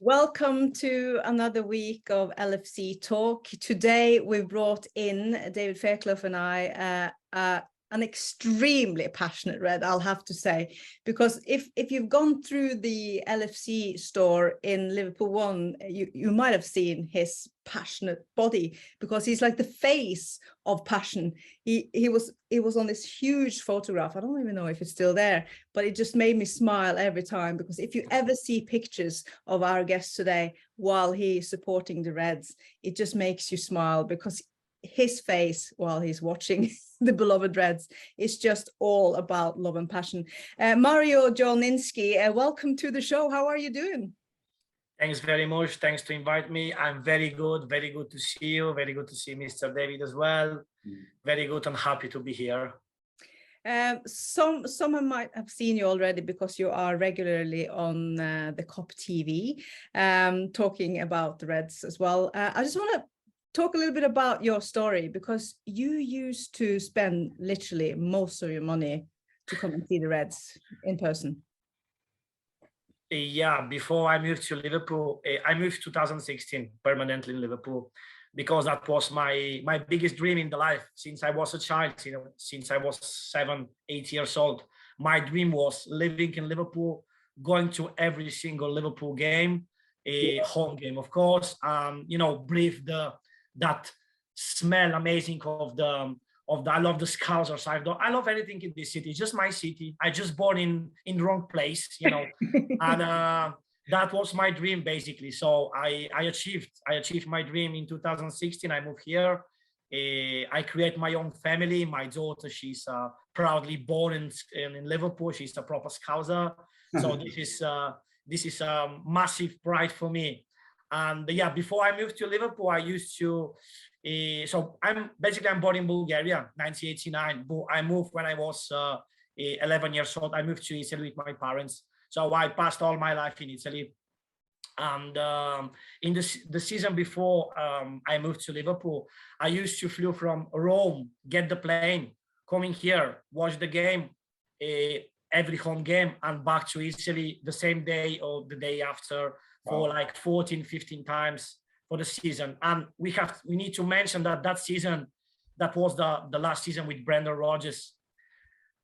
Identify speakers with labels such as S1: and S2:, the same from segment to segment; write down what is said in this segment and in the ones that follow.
S1: Welcome to another week of LFC Talk. Today we brought in David Fairclough and I an extremely passionate Red, I'll have to say, because if you've gone through the LFC store in Liverpool 1, you might have seen his passionate body, because he's like the face of passion. He was on this huge photograph. I don't even know if it's still there, but it just made me smile every time, because if you ever see pictures of our guest today while he's supporting the Reds, it just makes you smile, because his face while he's watching the beloved Reds is just all about love and passion. Mario Dzhuninski, welcome to the show. How are you doing?
S2: Thanks very much. Thanks to invite me. I'm very good. Very good to see you. Very good to see Mr. David as well. Very good and happy to be here.
S1: Some might have seen you already because you are regularly on the Kop TV, talking about the Reds as well. I just want to talk a little bit about your story, because you used to spend literally most of your money to come and see the Reds in person.
S2: Yeah, before I moved to Liverpool, I moved 2016 permanently in Liverpool, because that was my biggest dream in the life since I was a child. You know, since I was 7, 8 years old, my dream was living in Liverpool, going to every single Liverpool game, a home game, of course, you know, breathe that smell amazing of the I love the Scousers. I love anything in this city. It's just my city. I just born in the wrong place, you know, and that was my dream basically. So I achieved my dream in 2016. I moved here. I create my own family. My daughter, she's proudly born in Liverpool. She's a proper Scouser. So this is a massive pride for me. And yeah, before I moved to Liverpool, I used to, so I'm born in Bulgaria, 1989, but I moved when I was 11 years old. I moved to Italy with my parents. So I passed all my life in Italy. And in the season before I moved to Liverpool, I used to flew from Rome, get the plane, coming here, watch the game, every home game, and back to Italy the same day or the day after, for like 14, 15 times for the season. And we need to mention that season, that was the last season with Brendan Rodgers.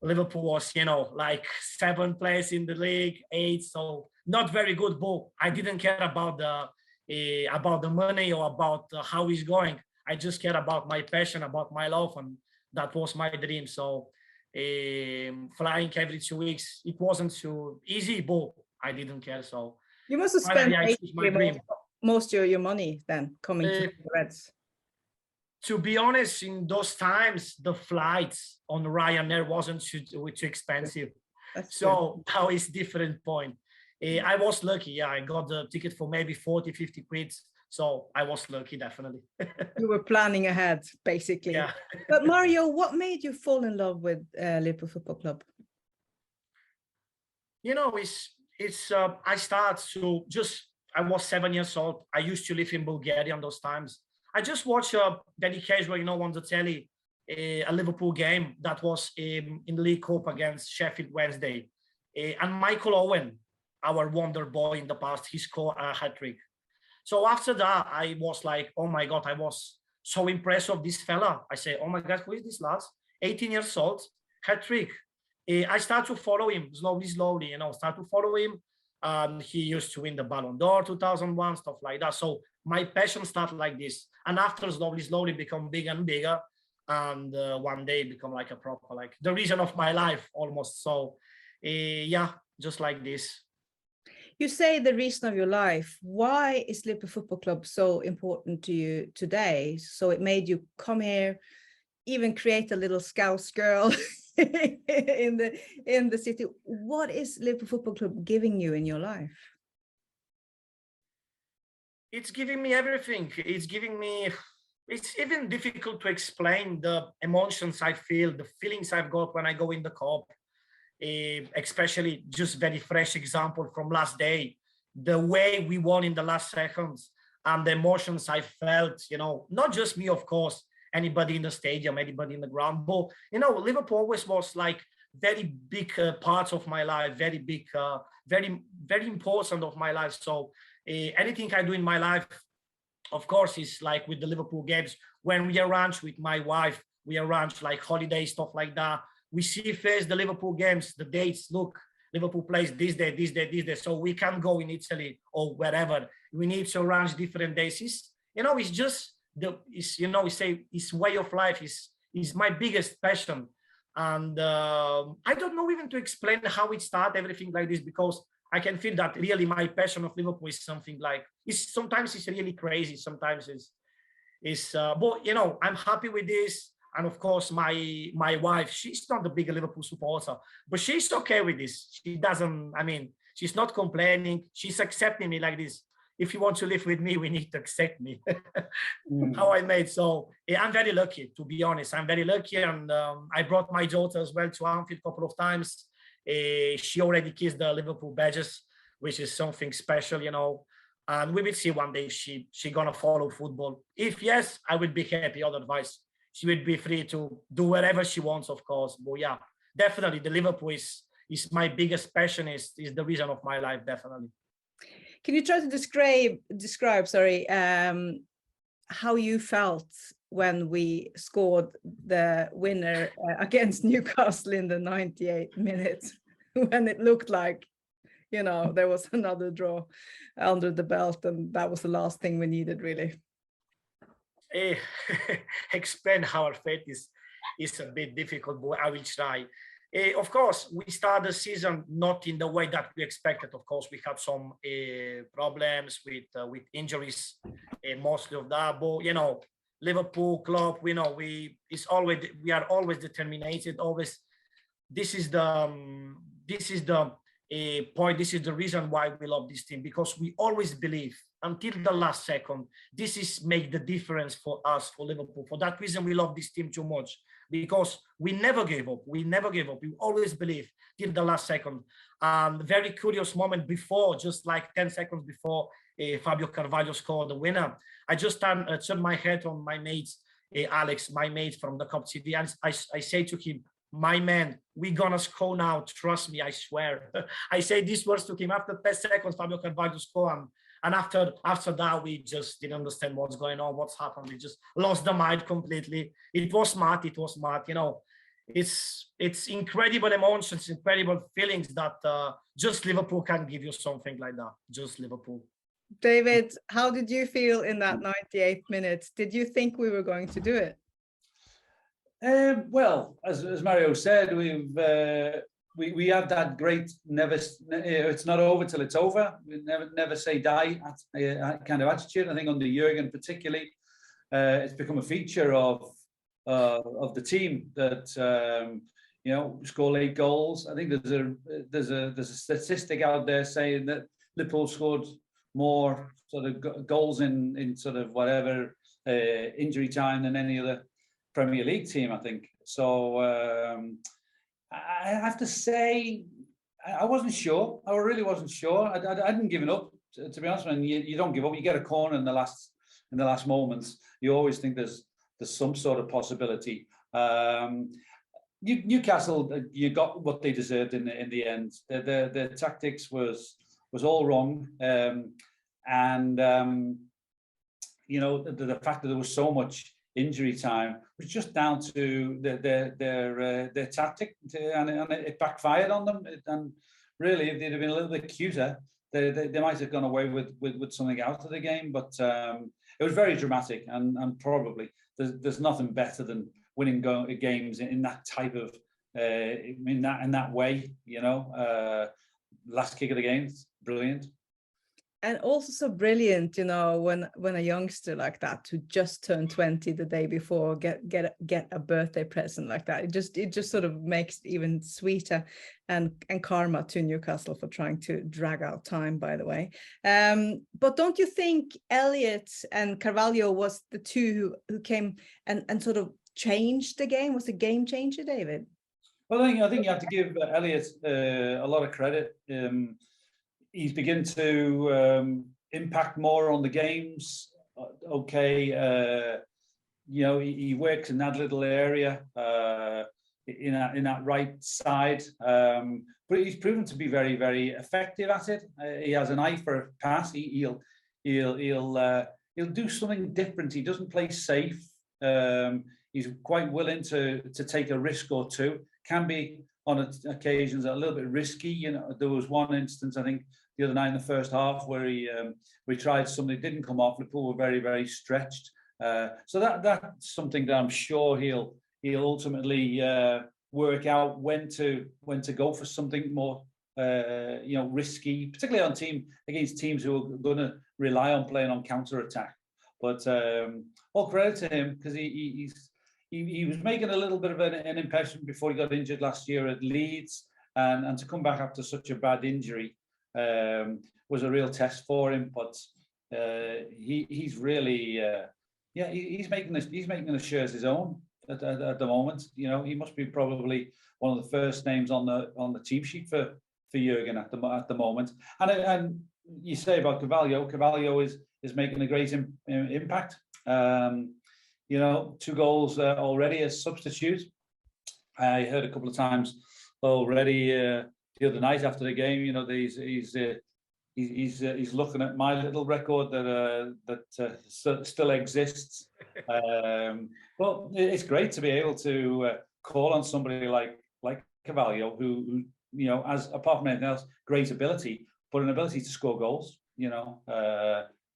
S2: Liverpool was, you know, like 7th place in the league, 8th, so not very good. But I didn't care about the money or about how he's going. I just care about my passion, about my love, and that was my dream. So flying every 2 weeks, it wasn't too easy, but I didn't care. So
S1: you must have spent most of your money then coming to the Reds.
S2: To be honest, in those times, the flights on Ryanair wasn't too expensive. So now it's different point. I was lucky. Yeah, I got the ticket for maybe 40, 50 quid. So I was lucky, definitely.
S1: You were planning ahead, basically.
S2: Yeah.
S1: But Mario, what made you fall in love with Liverpool Football Club?
S2: You know, I was 7 years old. I used to live in Bulgaria in those times. I just watched very casual, you know, on the telly, a Liverpool game that was in the League Cup against Sheffield Wednesday. And Michael Owen, our wonder boy in the past, he scored a hat-trick. So after that, I was like, oh my God, I was so impressed of this fella. I say, oh my God, who is this lad? 18 years old, hat-trick. I start to follow him slowly, you know, start to follow him. He used to win the Ballon d'Or 2001, stuff like that. So my passion started like this. And after slowly become bigger and bigger. And one day become like a proper, like the reason of my life almost. So yeah, just like this.
S1: You say the reason of your life. Why is Liverpool Football Club so important to you today? So it made you come here, even create a little Scouse girl in the city. What is Liverpool Football Club giving you in your life?
S2: It's giving me everything. It's even difficult to explain the emotions I feel, the feelings I've got when I go in the Kop. Especially just very fresh example from last day, the way we won in the last seconds and the emotions I felt, you know, not just me, of course, anybody in the stadium, anybody in the ground, but, you know, Liverpool always was like very big part of my life, very very, very important of my life. So anything I do in my life, of course, is like with the Liverpool games. When we arrange with my wife, we arrange like holiday stuff like that. We see first the Liverpool games, the dates. Look, Liverpool plays this day, this day, this day. So we can't go in Italy or wherever. We need to arrange different days. It's just it's way of life. Is my biggest passion. And I don't know even to explain how it started, everything like this, because I can feel that really my passion of Liverpool is something like, sometimes it's really crazy. Sometimes but I'm happy with this. And of course, my wife, she's not the big Liverpool supporter, but she's okay with this. She doesn't, she's not complaining. She's accepting me like this. If you want to live with me, we need to accept me. How I made. So I'm very lucky, to be honest. I'm very lucky. And I brought my daughter as well to Anfield a couple of times. She already kissed the Liverpool badges, which is something special, and we will see one day if she gonna follow football. If yes, I will be happy. Otherwise, she will be free to do whatever she wants, of course. But yeah, definitely the Liverpool is my biggest passion, is the reason of my life, definitely.
S1: Can you try to describe how you felt when we scored the winner against Newcastle in the 98th minute, when it looked like, there was another draw under the belt, and that was the last thing we needed, really?
S2: Explain how our fate is a bit difficult, but I will try. Of course, we started the season not in the way that we expected. Of course, we had some problems with injuries, mostly of that. But Liverpool club, we are always determined. Always, this is the point. This is the reason why we love this team, because we always believe until the last second. This is make the difference for us, for Liverpool. For that reason, we love this team too much, because we never gave up. We always believe till the last second. Very curious moment before, just like 10 seconds before Fabio Carvalho scored the winner, I just turned my head on my mate, Alex, my mate from the Cup TV. And I say to him, my man, we're gonna score now. Trust me, I swear. I say these words to him. After 10 seconds, Fabio Carvalho scored. And after that, we just didn't understand what's going on, what's happened. We just lost the mind completely. It was mad. It's incredible emotions, incredible feelings that just Liverpool can give you something like that. Just Liverpool.
S1: David, how did you feel in that 98th minute? Did you think we were going to do it?
S3: Well, as Mario said, we have that great it's not over till it's over. We never say die kind of attitude. I think under Jurgen particularly, it's become a feature of the team that score 8 goals. I think there's a statistic out there saying that Liverpool scored more sort of goals in sort of whatever injury time than any other Premier League team, I think. So I have to say, I wasn't sure. I really wasn't sure. I hadn't given up, to be honest. When you don't give up, you get a corner in the last moments. You always think there's some sort of possibility. Newcastle, you got what they deserved in the end. The tactics was all wrong, and the fact that there was so much injury time was just down to their tactic, and it backfired on them. And really, if they'd have been a little bit cuter, they might have gone away with something out of the game. But it was very dramatic, and probably there's nothing better than winning games in that type of in that way. Last kick of the game, brilliant.
S1: And also so brilliant, when a youngster like that, who just turned 20 the day before, get a birthday present like that. It just sort of makes it even sweeter, and karma to Newcastle for trying to drag out time, by the way. But don't you think Elliott and Carvalho was the two who came and sort of changed the game? Was a game changer, David?
S3: Well, I think you have to give Elliott a lot of credit. He's beginning to impact more on the games. He works in that little area. in that right side. But he's proven to be very, very effective at it. He has an eye for a pass. He'll do something different. He doesn't play safe. He's quite willing to take a risk or two. Can be on occasions a little bit risky. You know, there was one instance, I think, the other night in the first half where he tried something that didn't come off. Liverpool were very, very stretched. So that's something that I'm sure he'll ultimately work out when to go for something more risky, particularly against teams who are going to rely on playing on counter attack. But all credit to him, because he was making a little bit of an impression before he got injured last year at Leeds, and to come back after such a bad injury was a real test for him. But he's really he's making the shares his own at the moment. You know, he must be probably one of the first names on the team sheet for Jurgen at the moment. And you say about Carvalho is making a great impact. 2 goals already as substitute. I heard a couple of times already the other night after the game. You know, he's looking at my little record that still exists. Well, it's great to be able to call on somebody like Carvalho, who has, apart from anything else, great ability, but an ability to score goals.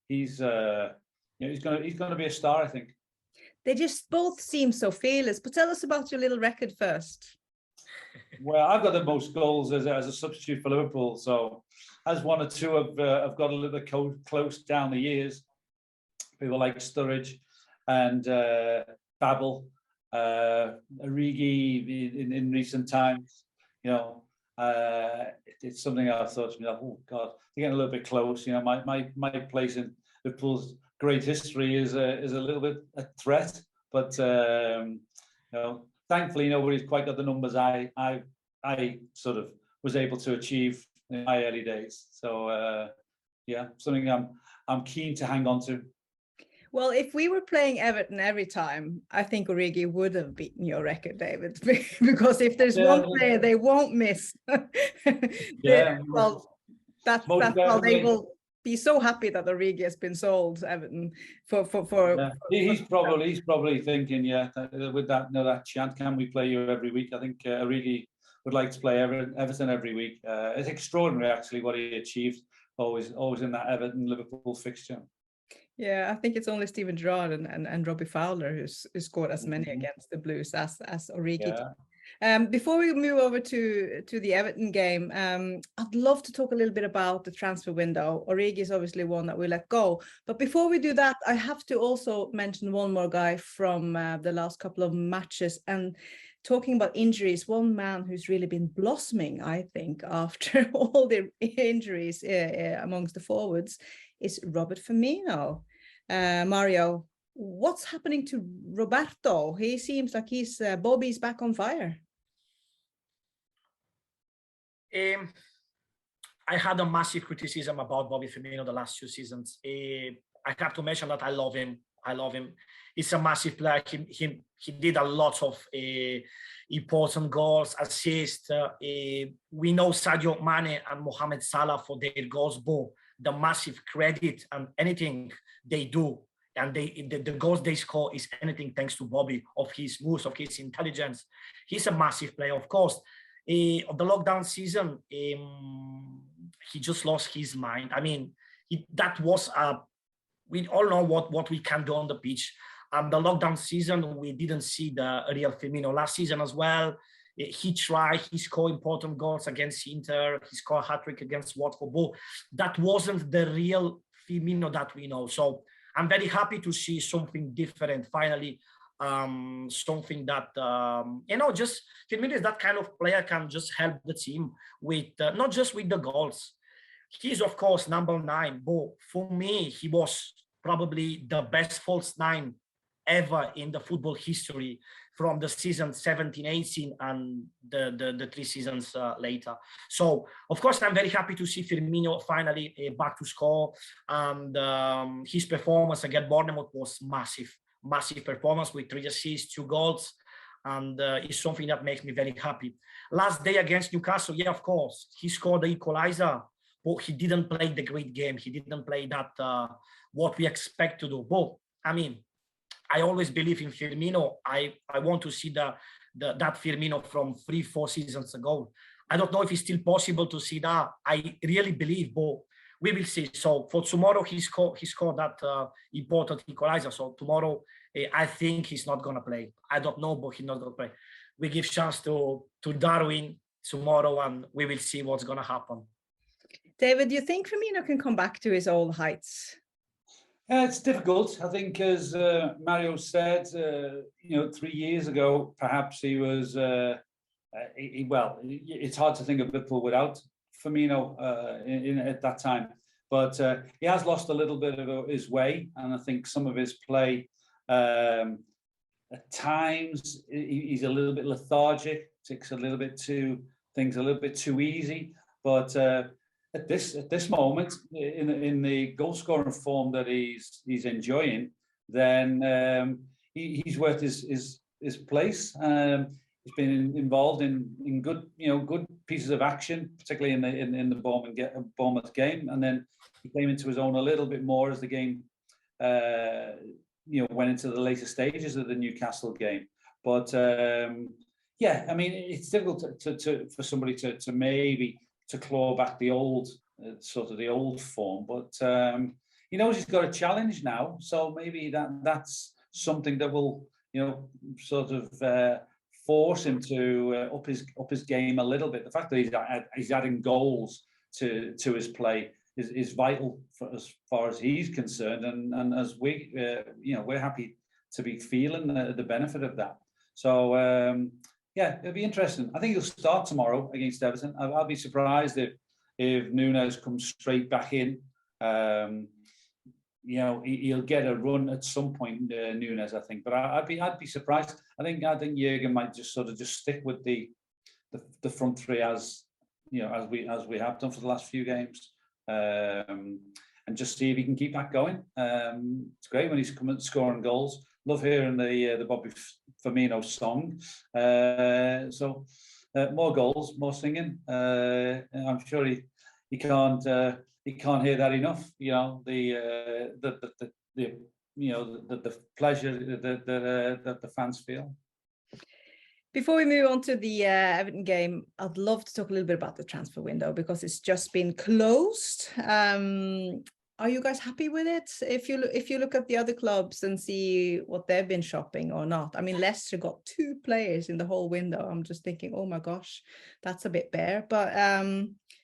S3: He's going to be a star, I think.
S1: They just both seem so fearless. But tell us about your little record first.
S3: Well, I've got the most goals as a substitute for Liverpool. So, as one or two have got a little bit close down the years. People like Sturridge and Babel, Origi in recent times. It's something I thought to myself, oh God, they're getting a little bit close. My place in Liverpool's great history is a little bit a threat, but thankfully nobody's quite got the numbers I sort of was able to achieve in my early days. So something I'm keen to hang on to.
S1: Well, if we were playing Everton every time, I think Origi would have beaten your record, David, because if there's one player they won't miss, they will be so happy that Origi has been sold to Everton for.
S3: Yeah. He's probably thinking, with that chant, can we play you every week? I think Origi would like to play Everton every week. It's extraordinary, actually, what he achieved. Always in that Everton Liverpool fixture.
S1: Yeah, I think it's only Steven Gerrard and Robbie Fowler who scored as many against the Blues as Origi did. Before we move over to the Everton game, I'd love to talk a little bit about the transfer window. Origi is obviously one that we let go. But before we do that, I have to also mention one more guy from the last couple of matches. And talking about injuries, one man who's really been blossoming, I think, after all the injuries amongst the forwards is Robert Femino. Mario, what's happening to Roberto? He seems like Bobby's back on fire.
S2: I had a massive criticism about Bobby Femino the last 2 seasons. I have to mention that I love him. He's a massive player. He did a lot of important goals, assists. We know Sadio Mane and Mohamed Salah for their goals, but the massive credit and anything they do and the goals they score is anything thanks to Bobby, of his moves, of his intelligence. He's a massive player, of course. Of the lockdown season, he just lost his mind. I mean, that was we all know what we can do on the pitch. The lockdown season, we didn't see the real Femino. Last season as well, he scored important goals against Inter, he scored a hat-trick against Watford, but that wasn't the real Femino that we know. So I'm very happy to see something different finally, something that, just Femino is that kind of player, can just help the team with, not just with the goals. He's, of course, number 9, but for me, he was probably the best false 9 ever in the football history from the season 17-18 and the 3 seasons later. So, of course, I'm very happy to see Firmino finally back to score. And his performance against Bournemouth was massive performance with 3 assists, 2 goals. and it's something that makes me very happy. Last day against Newcastle, yeah, of course, he scored the equalizer, but he didn't play the great game. He didn't play that what we expect to do. But I mean, I always believe in Firmino. I want to see that Firmino from 3-4 seasons ago. I don't know if it's still possible to see that. I really believe, but we will see. So for tomorrow, he scored that important equalizer. So tomorrow, I think he's not gonna play. I don't know, but he's not gonna play. We give chance to Darwin tomorrow, and we will see what's gonna happen.
S1: David, do you think Cremina can come back to his old heights?
S3: It's difficult. I think, as Mario said, 3 years ago, perhaps he was. Well, it's hard to think of Liverpool without Femino at that time, but he has lost a little bit of his way, and I think some of his play at times he's a little bit lethargic, takes a little bit too easy. But at this moment, in the goal scoring form that he's enjoying, then he's worth his place. He's been involved in good pieces of action, particularly in the Bournemouth game, and then he came into his own a little bit more as the game went into the later stages of the Newcastle game. But yeah, I mean, it's difficult for somebody to maybe claw back the old the old form, but he knows he's got a challenge now, so maybe that's something that will force him to up his game a little bit. The fact that he's adding goals to his play is vital as far as he's concerned, and as we're happy to be feeling the benefit of that. So yeah, it'll be interesting. I think he'll start tomorrow against Everton. I'll be surprised if Nunes comes straight back in. He'll get a run at some point, Nunes, I think. But I'd be surprised. I think Jurgen might just stick with the front three as we have done for the last few games, and just see if he can keep that going. It's great when he's coming scoring goals. Love hearing the Bobby Femino song. So more goals, more singing. I'm sure he can't hear that enough. The pleasure that the fans feel.
S1: Before we move on to the Everton game, I'd love to talk a little bit about the transfer window because it's just been closed. Are you guys happy with it? If you look at the other clubs and see what they've been shopping or not, I mean, Leicester got 2 players in the whole window. I'm just thinking, oh my gosh, that's a bit bare. But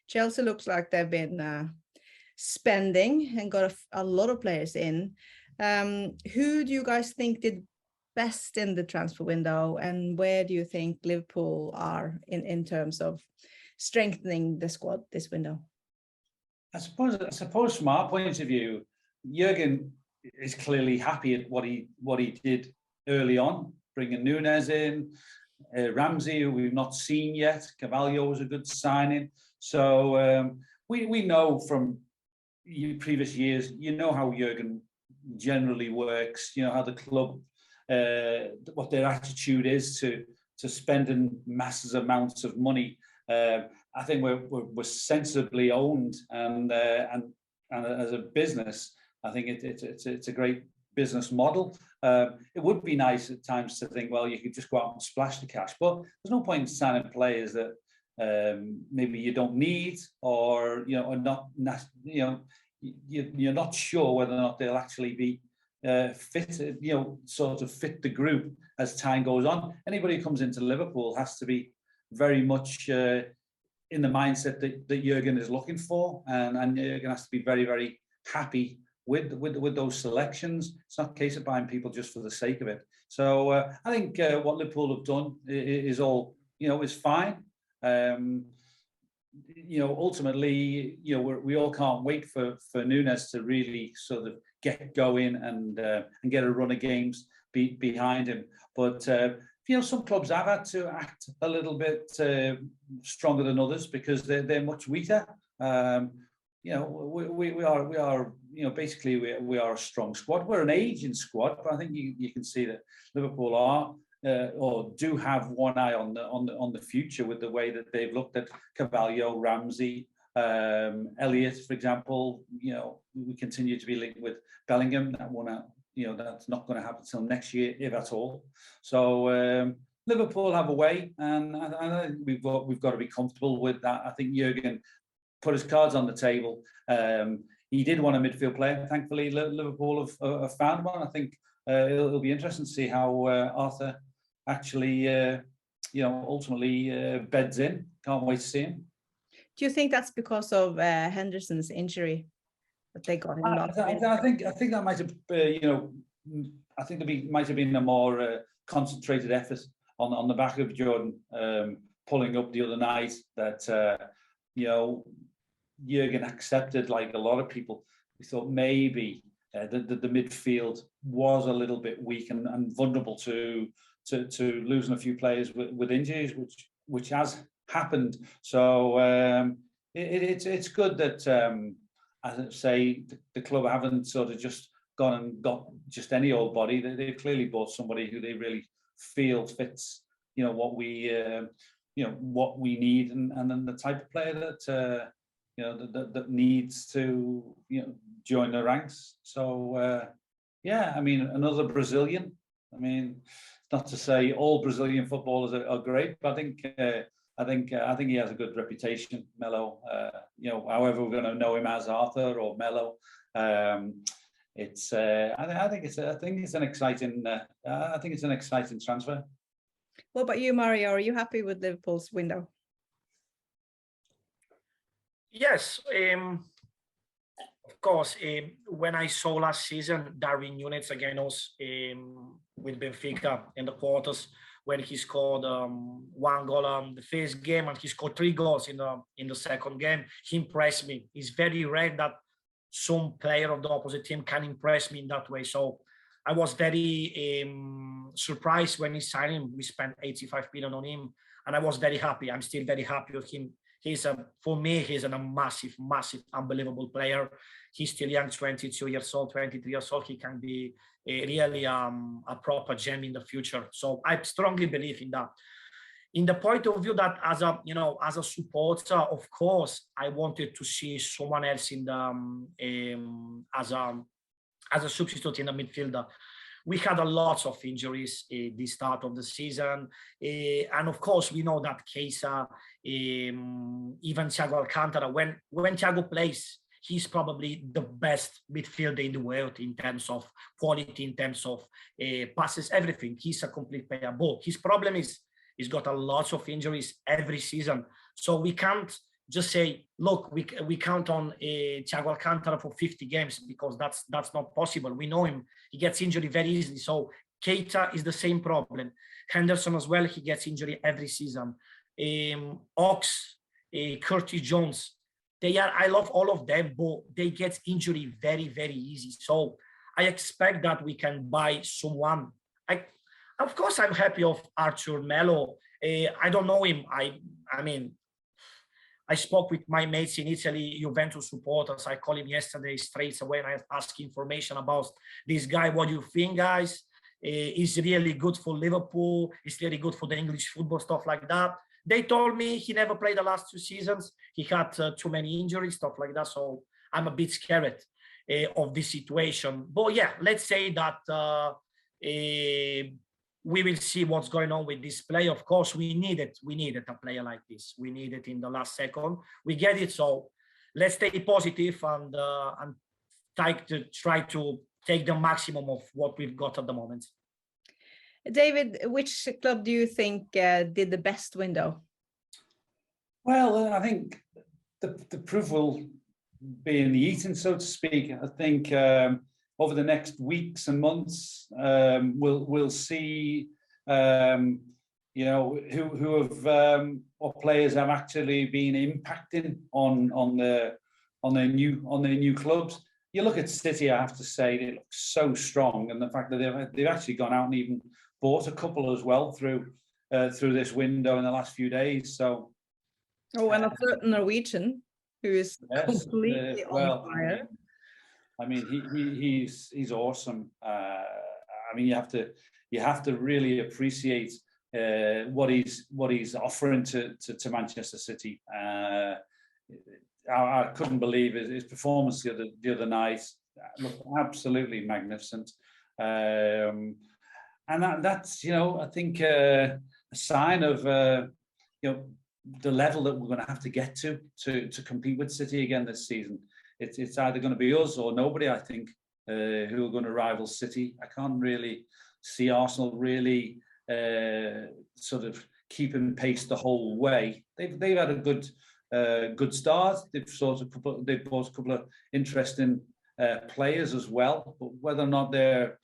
S1: Chelsea looks like they've been spending and got a lot of players in. Who do you guys think did best in the transfer window, and where do you think Liverpool are in terms of strengthening the squad this window?
S3: I suppose from our point of view, Jurgen is clearly happy at what he did early on, bringing Nunes in, Ramsey, who we've not seen yet. Carvalho was a good signing. So we know from previous years, how Jurgen generally works. How the club, what their attitude is to spending massive amounts of money. I think we're sensibly owned, and as a business, I think it's a great business model. It would be nice at times to think, well, you could just go out and splash the cash, but there's no point in signing players that maybe you don't need, or are not, you're not sure whether or not they'll actually be fit, fit the group as time goes on. Anybody who comes into Liverpool has to be very much in the mindset that Jurgen is looking for, and Jurgen has to be very, very happy with those selections. It's not a case of buying people just for the sake of it. So I think what Liverpool have done is all, is fine. Ultimately, we all can't wait for Nunes to really sort of get going and get a run of games behind him. But some clubs have had to act a little bit stronger than others because they're much weaker. We are basically we are a strong squad. We're an aging squad, but I think you can see that Liverpool are or do have one eye on the future with the way that they've looked at Carvalho, Ramsey, Elliott, for example. You know, we continue to be linked with Bellingham. That one, you know, that's not going to happen till next year, if at all. So Liverpool have a way, and I think we've got to be comfortable with that. I think Jurgen put his cards on the table. He did want a midfield player. Thankfully, Liverpool have found one. I think it'll be interesting to see how Arthur actually, you know, ultimately beds in. Can't wait to see him.
S1: Do you think that's because of Henderson's injury that they got him?
S3: I think that might have, you know, I think there might have been a more concentrated effort on the back of Jordan pulling up the other night. That you know, Jurgen accepted, like a lot of people. We thought maybe the midfield was a little bit weak and vulnerable to losing a few players with injuries, which has happened. So it's good that, as I say, the club haven't sort of just gone and got just any old body. They've clearly bought somebody who they really feel fits, you know, what we need, and then the type of player that you know that needs to, you know, join the ranks. So yeah, I mean, another Brazilian. I mean, not to say all Brazilian footballers are great, but I think he has a good reputation, Melo. You know, however we're going to know him as, Arthur or Melo. It's I think it's an exciting transfer.
S1: What about you, Mario? Are you happy with Liverpool's window?
S2: Yes, of course. When I saw last season Darwin Núñez against us with Benfica in the quarters, when he scored one goal the first game and he scored 3 goals in the second game, he impressed me. It's very rare that some player of the opposite team can impress me in that way. So I was very surprised when he signed him. We spent 85 million on him, and I was very happy. I'm still very happy with him. For me, he's a massive, unbelievable player. He's still young, 22 years old, 23 years old. He can be really a proper gem in the future. So I strongly believe in that. In the point of view that as a supporter, of course, I wanted to see someone else in the as a substitute in the midfielder. We had a lot of injuries at the start of the season. And of course, we know that Keita, even Thiago Alcantara, when Thiago plays, he's probably the best midfielder in the world in terms of quality, in terms of passes, everything. He's a complete player. But his problem is he's got a lot of injuries every season. So we can't just say, look, we count on Thiago Alcantara for 50 games, because that's not possible. We know him. He gets injured very easily. So Keita is the same problem. Henderson as well, he gets injury every season. Ox, Curtis Jones, I love all of them, but they get injury very, very easy. So I expect that we can buy someone. Of course, I'm happy of Arthur Melo. I don't know him. I mean, I spoke with my mates in Italy, Juventus supporters. I called him yesterday straight away and I asked information about this guy. What do you think, guys? He's really good for Liverpool. He's really good for the English football, stuff like that. They told me he never played the last 2 seasons. He had too many injuries, stuff like that. So I'm a bit scared of this situation. But yeah, let's say that we will see what's going on with this player. Of course, we needed a player like this. We need it in the last second. We get it. So let's stay positive and try to take the maximum of what we've got at the moment.
S1: David, which club do you think did the best window?
S3: Well, I think the proof will be in the eating, so to speak. I think over the next weeks and months, we'll see, you know, who have what players have actually been impacting on their new clubs. You look at City, I have to say, they look so strong, and the fact that they've actually gone out and even bought a couple as well through this window in the last few days. So,
S1: and a certain Norwegian who is completely on fire.
S3: I mean, he's awesome. I mean, you have to really appreciate what he's offering to Manchester City. I couldn't believe his performance the other night. Looked absolutely magnificent, and that's I think a sign of the level that we're going to have to get to compete with City again this season. It's either going to be us or nobody, I think, who are going to rival City. I can't really see Arsenal really sort of keeping pace the whole way. They've had a good start. They've bought a couple of interesting players as well, but whether or not they're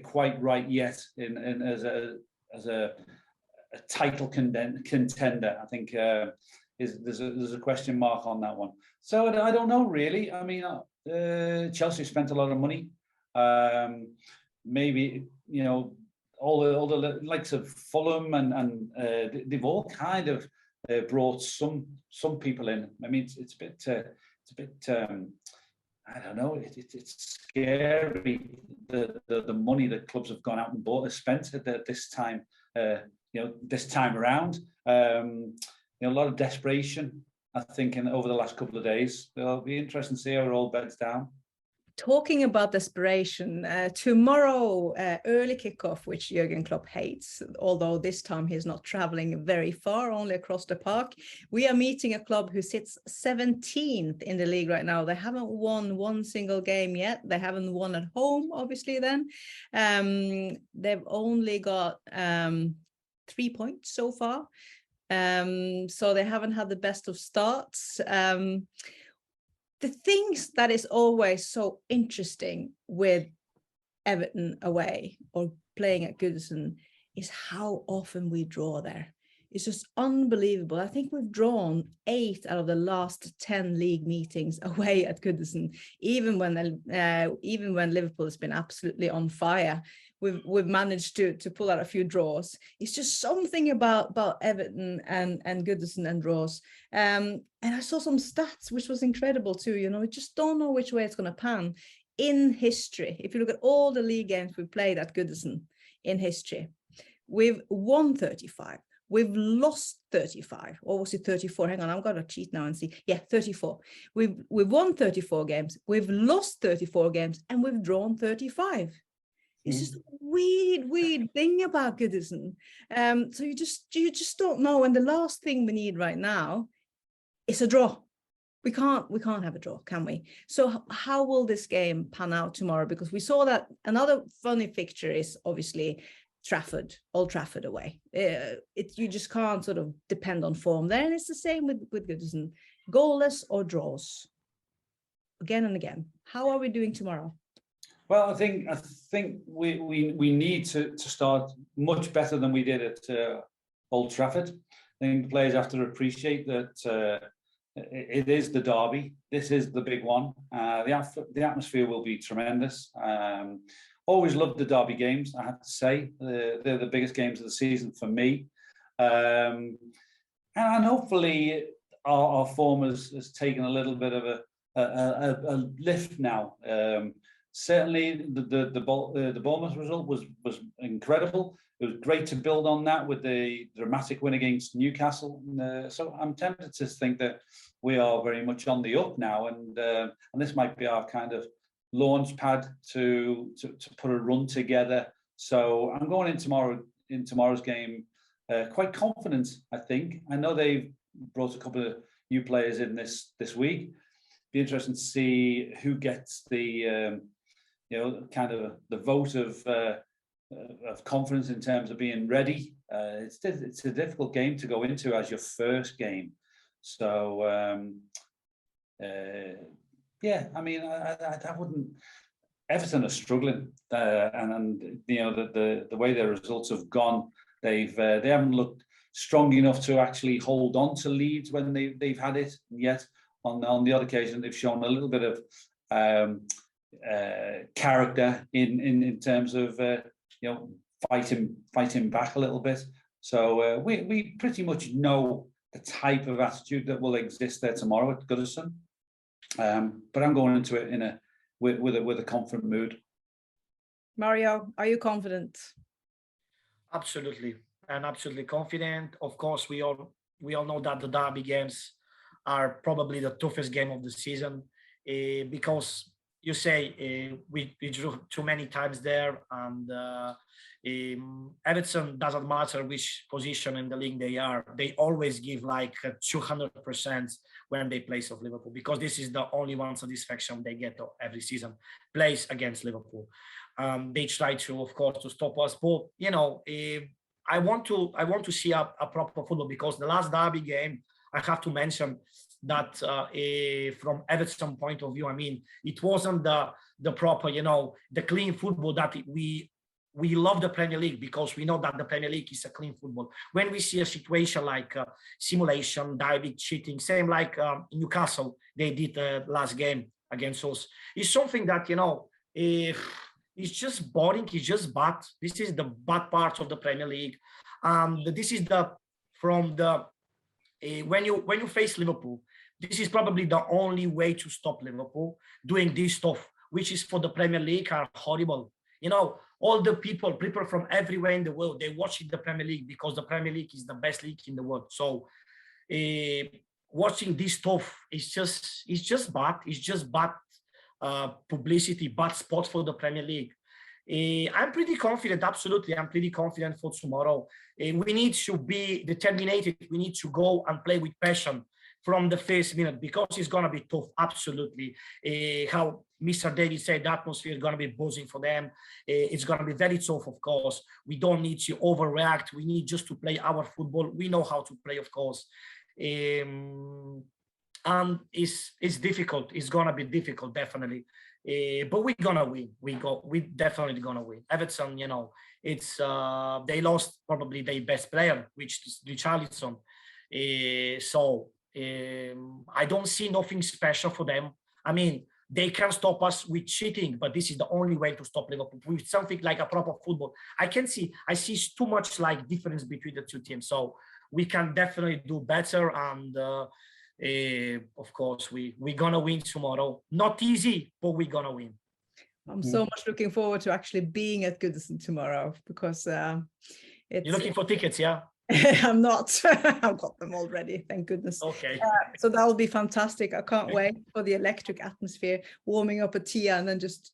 S3: quite right yet in as a title contender, I think there's a question mark on that one. So I don't know really. I mean, Chelsea spent a lot of money. Maybe all the likes of Fulham and they've all kind of brought some people in. I mean, it's a bit. I don't know. It's scary the money that clubs have gone out and spent at this time. This time around. A lot of desperation, I think, over the last couple of days. It'll be interesting to see how it all beds down.
S1: Talking about desperation, tomorrow, early kickoff, which Jurgen Klopp hates, although this time he's not traveling very far, only across the park. We are meeting a club who sits 17th in the league right now. They haven't won one single game yet. They haven't won at home, obviously, then. They've only got 3 points so far. So they haven't had the best of starts. The things that is always so interesting with Everton away or playing at Goodison is how often we draw there. It's just unbelievable. I think we've drawn 8 out of the last 10 league meetings away at Goodison, even when Liverpool has been absolutely on fire. We've managed to pull out a few draws. It's just something about Everton and Goodison and draws. And I saw some stats, which was incredible too. We just don't know which way it's going to pan in history. If you look at all the league games we've played at Goodison in history, we've won 35. We've lost 35, or was it 34? Hang on, I'm going to cheat now and see. Yeah, 34. We've won 34 games. We've lost 34 games, and we've drawn 35. It's just a weird thing about Goodison. So you just don't know. And the last thing we need right now is a draw. We can't have a draw, can we? So how will this game pan out tomorrow? Because we saw that another funny fixture is obviously Old Trafford away. You just can't sort of depend on form there. And it's the same with Goodison. Goalless or draws. Again and again. How are we doing tomorrow?
S3: Well, I think we need to start much better than we did at Old Trafford. I think the players have to appreciate that it is the derby. This is the big one. The atmosphere will be tremendous. Always loved the derby games, I have to say. They're the biggest games of the season for me. And hopefully our form has taken a little bit of a lift now. Certainly, the Bournemouth result was incredible. It was great to build on that with the dramatic win against Newcastle. So I'm tempted to think that we are very much on the up now, and this might be our kind of launch pad to put a run together. So I'm going in tomorrow's game quite confident. I think I know they've brought a couple of new players in this week. Be interesting to see who gets the kind of the vote of confidence in terms of being ready. It's a difficult game to go into as your first game. So yeah, I mean, I wouldn't. Everton are struggling, and the way their results have gone, they haven't looked strong enough to actually hold on to leads when they've had it. And yet on the odd occasion, they've shown a little bit of character in terms of fighting back a little bit. So we pretty much know the type of attitude that will exist there tomorrow at Goodison. But I'm going into it with a confident mood.
S1: Mario, are you confident?
S2: Absolutely, and absolutely confident. Of course, we all know that the derby games are probably the toughest game of the season, because you say we drew too many times there, and Everton, doesn't matter which position in the league they are, they always give like 200% when they play of Liverpool, because this is the only one satisfaction they get every season, plays against Liverpool. They try to, of course, to stop us, but I want to see a proper football, because the last derby game, I have to mention that from Everton point of view, I mean, it wasn't the proper, the clean football that we love the Premier League, because we know that the Premier League is a clean football. When we see a situation like simulation, diving, cheating, same like Newcastle, they did the last game against us, it's something that, it's just boring, it's just bad. This is the bad part of the Premier League. This is when you face Liverpool, this is probably the only way to stop Liverpool doing this stuff, which is for the Premier League are horrible. All the people from everywhere in the world, they watch the Premier League because the Premier League is the best league in the world. So watching this stuff is just bad. It's just bad publicity, bad spot for the Premier League. I'm pretty confident, absolutely. I'm pretty confident for tomorrow. We need to be determined. We need to go and play with passion from the first minute, because it's going to be tough, absolutely. How Mr. David said, the atmosphere is going to be buzzing for them. It's going to be very tough, of course. We don't need to overreact. We need just to play our football. We know how to play, of course. And it's difficult. It's going to be difficult, definitely. But we're gonna win. We definitely gonna win. Everton, it's they lost probably their best player, which is Richarlison. So I don't see nothing special for them. I mean, they can stop us with cheating, but this is the only way to stop Liverpool with something like a proper football. I see too much like difference between the two teams. So we can definitely do better, and of course we're gonna win tomorrow. Not easy, but we're gonna win.
S1: I'm so much looking forward to actually being at Goodison tomorrow, because
S2: You're looking for tickets, yeah?
S1: I'm not. I've got them already, thank goodness.
S2: Okay.
S1: So that will be fantastic. I can't wait for the electric atmosphere, warming up a tea, and then just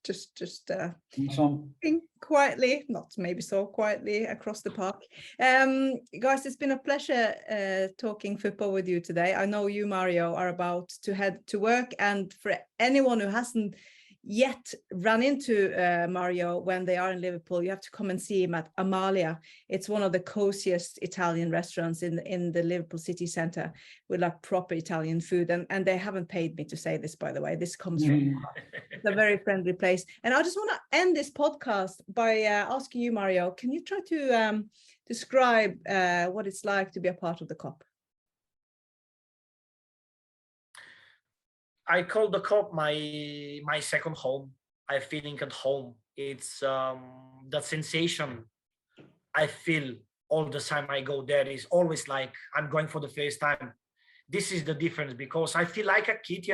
S1: quietly, not maybe so quietly, across the park. Guys, it's been a pleasure talking football with you today. I know you, Mario, are about to head to work, and for anyone who hasn't yet run into Mario when they are in Liverpool, you have to come and see him at Amalia. It's one of the coziest Italian restaurants in the Liverpool city centre, with like proper Italian food, and they haven't paid me to say this, by the way. This comes from it's a very friendly place. And I just want to end this podcast by asking you, Mario, can you try to describe what it's like to be a part of the Kop?
S2: I call the Kop my second home. I'm feeling at home. It's that sensation I feel all the time I go there is always like I'm going for the first time. This is the difference, because I feel like a kid,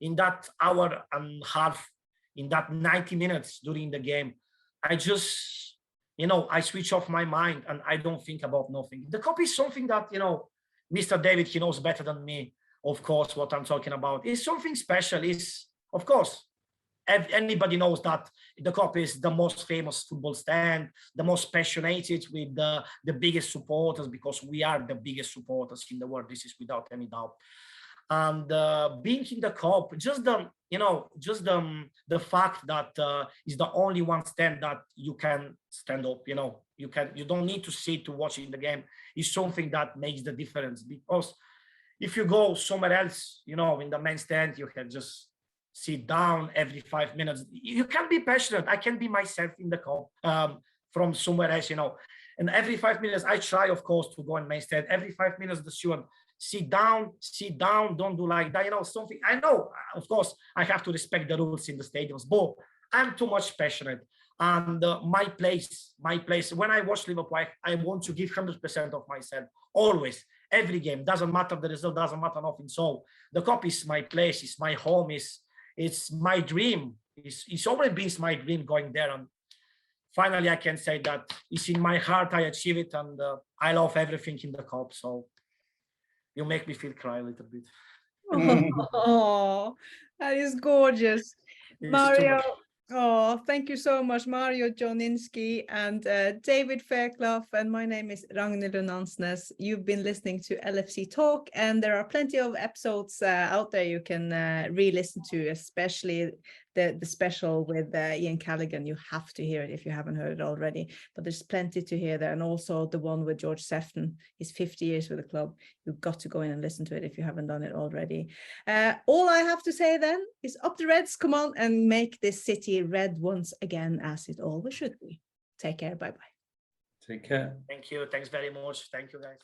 S2: in that hour and a half, in that 90 minutes during the game. I just, I switch off my mind and I don't think about nothing. The Kop is something that, Mr. David, he knows better than me. Of course, what I'm talking about is something special. Is, of course, anybody knows that the Kop is the most famous football stand, the most passionate, with the biggest supporters, because we are the biggest supporters in the world. This is without any doubt. And being in the Kop, just the fact that is the only one stand that you can stand up. You don't need to sit to watching the game. Is something that makes the difference, because if you go somewhere else, in the main stand, you can just sit down every 5 minutes. You can be passionate. I can be myself in the Kop from somewhere else, And every 5 minutes, I try, of course, to go in main stand. Every 5 minutes, the steward, sit down, don't do like that, something. I know, of course, I have to respect the rules in the stadiums, but I'm too much passionate. And my place, when I watch Liverpool, I want to give 100% of myself, always. Every game, doesn't matter the result, doesn't matter nothing. So the Kop is my place, it's my home, it's my dream. It's always been my dream going there. And finally I can say that it's in my heart. I achieve it, and I love everything in the cup. So you make me feel cry a little bit.
S1: Oh, that is gorgeous.
S2: It's too
S1: Mario,
S2: much.
S1: oh, thank you so much, Mario Dzhuninski and David Fairclough. And my name is Ragnhild and Ansnes. You've been listening to LFC Talk, and there are plenty of episodes out there you can re-listen to, especially the special with Ian Callaghan. You have to hear it if you haven't heard it already, but there's plenty to hear there. And also the one with George Sefton. He's 50 years with the club. You've got to go in and listen to it if you haven't done it already. All I have to say then is up the Reds, come on and make this city red once again, as it always should be. Take care. Bye-bye.
S3: Take care.
S2: Thank you. Thanks very much. Thank you, guys.